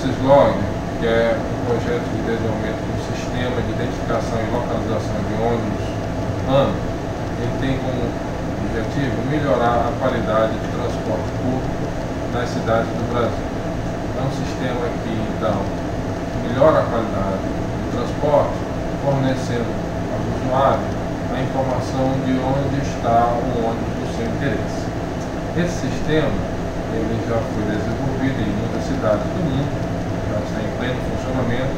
Syslog, que é um projeto de desenvolvimento de um sistema de identificação e localização de ônibus ano, ele tem como objetivo melhorar a qualidade de transporte público nas cidades do Brasil. É um sistema que, então, melhora a qualidade do transporte, fornecendo ao usuário a informação de onde está o ônibus do seu interesse. Esse sistema ele já foi desenvolvido em muitas cidades do mundo, já está em pleno funcionamento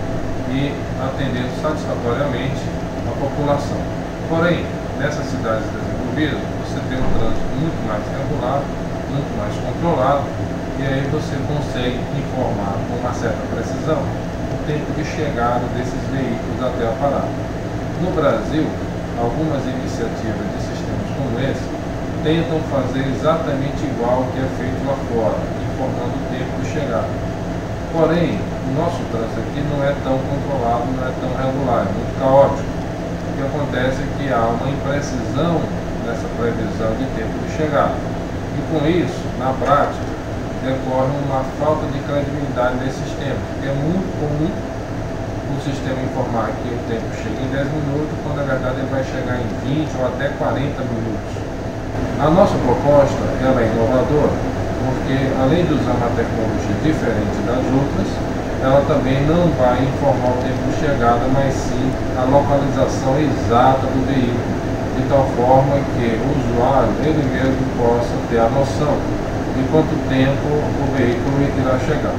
e atendendo satisfatoriamente a população. Porém, nessas cidades desenvolvidas, você tem um trânsito muito mais regulado, muito mais controlado, e aí você consegue informar com uma certa precisão o tempo de chegada desses veículos até a parada. No Brasil, algumas iniciativas de sistemas como esse tentam fazer exatamente igual ao que é feito lá fora, informando o tempo de chegada. Porém, o nosso trânsito aqui não é tão controlado, não é tão regular, é muito caótico. O que acontece é que há uma imprecisão nessa previsão de tempo de chegada. E com isso, na prática, decorre uma falta de credibilidade nesse sistema, porque é muito comum o sistema informar que o tempo chega em 10 minutos, quando na verdade ele vai chegar em 20 ou até 40 minutos. A nossa proposta ela é inovadora, porque além de usar uma tecnologia diferente das outras, ela também não vai informar o tempo de chegada, mas sim a localização exata do veículo, de tal forma que o usuário ele mesmo possa ter a noção de quanto tempo o veículo irá chegar.